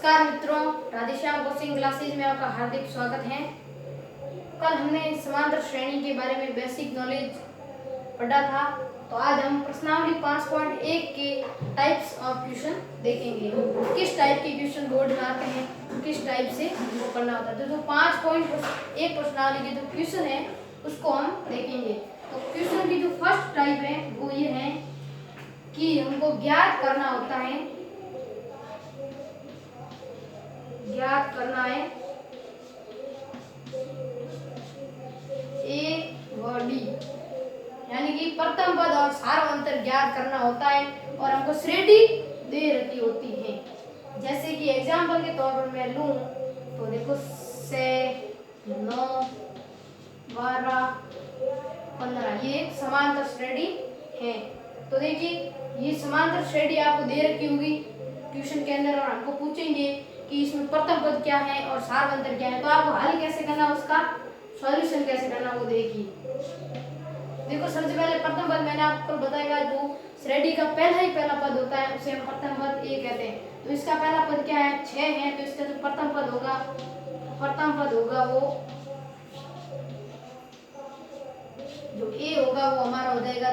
नमस्कार मित्रों, Radheshyam coaching classes में आपका हार्दिक स्वागत है। कल हमने समांतर श्रेणी के बारे में बेसिक नॉलेज पढ़ा था, तो आज हम प्रश्नावली 5.1 के टाइप्स ऑफ क्वेश्चन देखेंगे। किस टाइप के क्वेश्चन बोर्ड में आते हैं, किस टाइप से वो करना होता है। तो जो 5.1 प्रश्नावली के जो क्वेश्चन है उसको हम देखेंगे। तो क्वेश्चन की जो फर्स्ट टाइप है वो ये है कि हमको ज्ञात करना होता है ए व डी, यानी कि प्रथम पद और सार्वंतर ज्ञात करना होता है और हमको श्रेणी दे रखी होती है। जैसे कि एग्जाम्पल के तौर पर मैं लूं तो देखो 6, 9, 12, 15 ये समांतर श्रेणी है। तो देखिए ये समांतर श्रेणी आपको दे रखी होगी ट्यूशन के अंदर और हमको पूछेंगे कि इसमें प्रथम पद क्या है और सार्वंतर क्या है। तो आपको हल कैसे करना, उसका सॉल्यूशन कैसे करना वो देखिए। देखो सबसे पहले प्रथम पद मैंने आपको बताएगा, जो श्रेणी का पहला पद होता है उसे हम प्रथम पद ए कहते हैं। तो इसका पहला पद क्या है, 6 है, तो इसका जो प्रथम पद होगा वो जो ए होगा वो हमारा हो जाएगा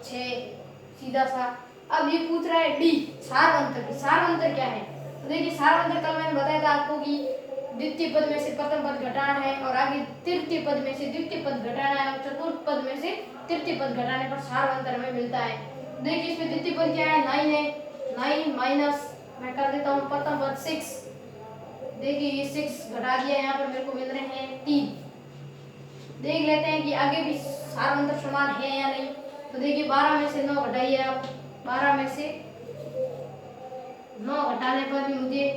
6 सीधा सा। अब ये पूछ रहा है डी सार्वंतर की। सार्वंतर क्या है, तो देखिए सार्वंतर कल मैंने बताया था आपको कि द्वितीय पद में से प्रथम पद घटाना है और आगे तृतीय पद में से द्वितीय पद घटाना है और चतुर्थ पद में से तृतीय पद घटाने पर सार्वंतर में मिलता है। देखिए इसमें द्वितीय पद क्या है, 9 है, 9 माइनस मैं कर देता हूँ प्रथम पद 6। देखिए ये 6 घटा दिया, यहाँ पर मेरे को मिल रहे हैं 3। देख लेते हैं कि आगे भी सार्वंतर समान है या नहीं। तो देखिए 12 में से 9 घटाइए आप, 12 में से 9 घटाने पर भी मुझे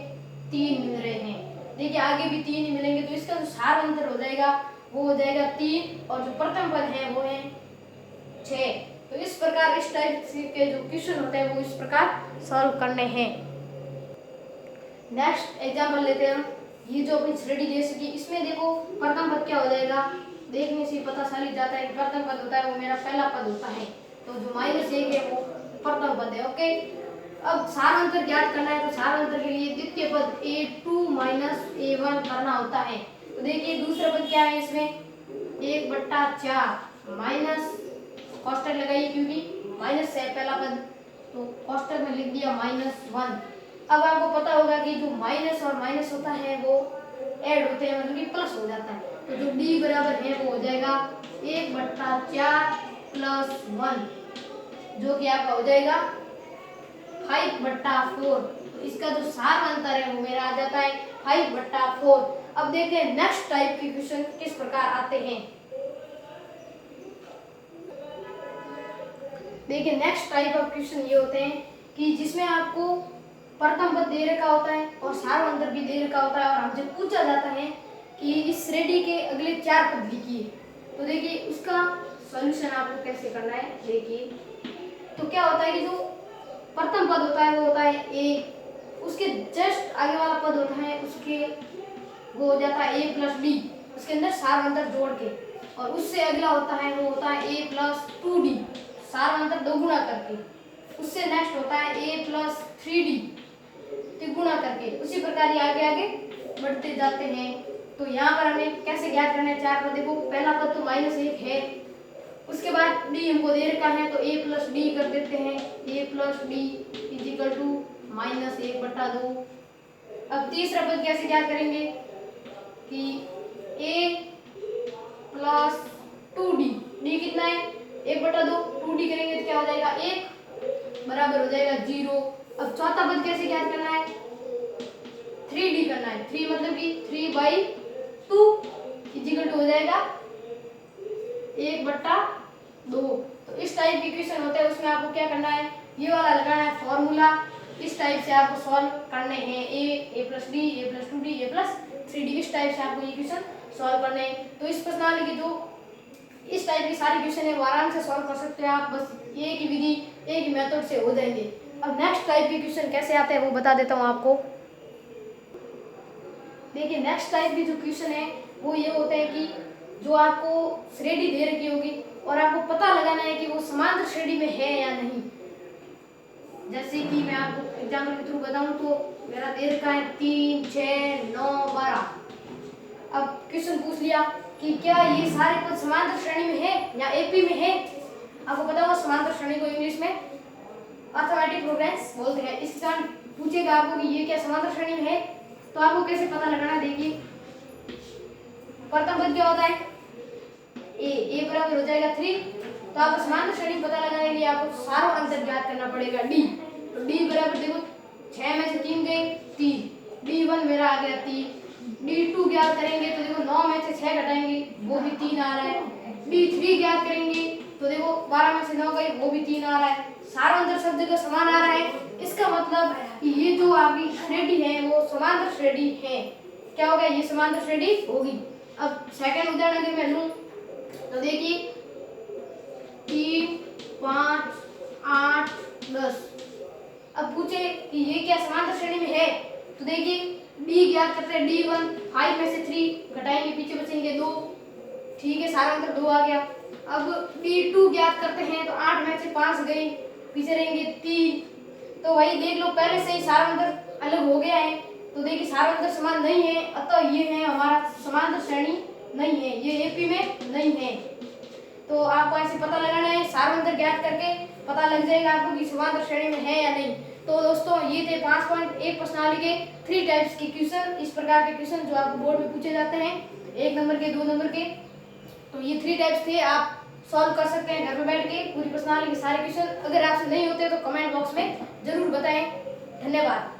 3 मिल रहे हैं। देखिए आगे भी 3 ही मिलेंगे, तो इसका जो सार्वंतर हो जाएगा वो हो जाएगा 3 और जो प्रथम पद है वो है 6। तो इस प्रकार इस टाइप के जो क्वेश्चन होते हैं वो इस प्रकार सॉल्व करने हैं। नेक्स्ट एग्जांपल लेते हैं हम। ये जो अपनी श्रेणी दे सकी, इसमें देखो प्रथम पद क्या हो जाएगा, देखने से पता चल जाता है कि प्रथम पद होता है वो मेरा पहला पद होता है। तो जो -1 है वो प्रथम पद है। ओके, अब सार्वंतर ज्ञात करना है, तो सार्वंतर के लिए द्वितीय पद a2 - a1 करना होता है। तो देखिए दूसरा पद क्या है, इसमें 1/4 माइनस कोष्टक लगाइए क्योंकि माइनस है पहला पद, तो कोष्टक में लिख दिया -1। अब आपको पता होगा कि जो माइनस और माइनस होता है वो ऐड होते हैं, मतलब कि प्लस हो जाता है। तो जो d बराबर है वो हो जाएगा 1/4 + 1, जो कि आपका हो जाएगा 5/4। तो इसका जो सार्वंतर है वो मेरा आ जाता है 5/4। अब देखते हैं नेक्स्ट टाइप के क्वेश्चन किस प्रकार आते हैं। देखिए नेक्स्ट टाइप ऑफ क्वेश्चन ये होते हैं कि जिसमें आपको प्रथम पद दे रखा होता है और सार्वंतर भी दे रखा होता है और हमसे पूछा जाता है कि इस श्रेणी के अगले 4 पद लिखिए। तो देखिए उसका सॉल्यूशन आपको कैसे करना है। देखिए तो क्या होता है कि जो प्रथम पद होता है वो होता है a, उसके जस्ट आगे वाला पद होता है उसके वो हो जाता है a + d, उसके अंदर सार्वंतर जोड़ के, और उससे अगला होता है वो होता है a + 2d सार्वंतर दोगुना करके, उससे नेक्स्ट होता है a + 3d तिगुना करके। उसी प्रकार ये आगे आगे बढ़ते जाते हैं। तो यहाँ पर हमें कैसे ज्ञात करना है 4 पद। देखो पहला पद तो -1 है, उसके बाद d हमको दे रखा है तो a + d कर देते हैं, a + d = -1/2। अब तीसरा पद कैसे ज्ञात करेंगे कि a + 2d, d कितना है 1/2, 2d करेंगे तो क्या हो जाएगा 1 बराबर हो जाएगा 0। अब चौथा पद कैसे ज्ञात करना है, 3d करना है, 3 मतलब कि 3/2 हो जाएगा 1/2। तो इस टाइप के क्वेश्चन होते हैं, उसमें आपको क्या करना है, ये वाला लगाना है फॉर्मूला। इस टाइप से आपको सॉल्व करने हैं a + d, a + 2d, a + 3d, इस टाइप से आपको ये क्वेश्चन सॉल्व करने हैं। तो इस प्रश्नावली की जो इस टाइप की सारी क्वेश्चन है वो आराम से सॉल्व कर सकते हैं आप, बस एक ही विधि एक ही मेथड से हो जाएंगे। अब नेक्स्ट टाइप के क्वेश्चन कैसे आते हैं वो बता देता हूँ आपको। देखिए नेक्स्ट टाइप के जो क्वेश्चन है वो ये होते हैं कि जो आपको श्रेणी दे रखी होगी और आपको पता लगाना है कि वो समांतर श्रेणी में है या नहीं। जैसे कि मैं आपको एग्जाम्पल के थ्रू बताऊं तो मेरा दे रखा है 3, 6, 9, 12। अब क्वेश्चन पूछ लिया कि क्या ये सारे पद समांतर श्रेणी में है या एपी में है। आपको पता होगा समांतर श्रेणी को इंग्लिश में अर्थमेटिक प्रोग्रेस बोलते हैं। इस कारण पूछेगा आपको कि ये क्या समांतर श्रेणी में है, तो आपको कैसे पता लगाना है। देखिए प्रथम पद क्या होता है ए बराबर हो जाएगा 3। तो आपको समांतर श्रेणी पता लगाने के लिए आपको सारों अंतर ज्ञात करना पड़ेगा डी। तो डी बराबर देखो 6 में से 3 गए 3, D1 मेरा आ गया 3। D2 ज्ञात करेंगे तो देखो 9 में से 6 घटाएंगे वो भी 3 आ रहा है। D3 ज्ञात करेंगे तो देखो 12 में से 9 गए वो भी 3 आ रहा है। सारा अंतर सब जगह समान आ रहा है। इसका मतलब कि ये जो आपकी श्रेणी है वो समांतर श्रेणी है। क्या होगा, ये समांतर श्रेणी होगी। अब सेकंड उदाहरण अगर मैं लूं तो देखिए 3, 5, 8, 10। अब पूछे कि ये क्या समांतर श्रेणी में है, तो देखिए डी ज्ञात करते हैं। D1 5 में से 3 घटाएंगे पीछे बचेंगे 2, ठीक है सारा अंतर 2 आ गया। अब D2 ज्ञात करते हैं तो 8 में से 5 गए पीछे रहेंगे 3। तो वही देख लो पहले से ही सारा अंतर अलग हो गया है। तो देखिए सारा अंतर समान नहीं है, अतः ये है हमारा समांतर श्रेणी नहीं है, ये एपी में नहीं है। तो आपको ऐसे पता लगाना है, सारा अंतर ज्ञात करके पता लग जाएगा आपको कि समांतर श्रेणी में है या नहीं। तो दोस्तों ये थे 5.1 प्रश्नावली के 3 टाइप्स के क्वेश्चन। इस प्रकार के क्वेश्चन जो आपको बोर्ड में पूछे जाते हैं 1 नंबर के 2 नंबर के। तो ये 3 टाइप्स थे, आप सॉल्व कर सकते हैं घर में बैठ के पूरी प्रश्नावली के सारे क्वेश्चन। अगर आपसे नहीं होते तो कमेंट बॉक्स में जरूर बताएं। धन्यवाद।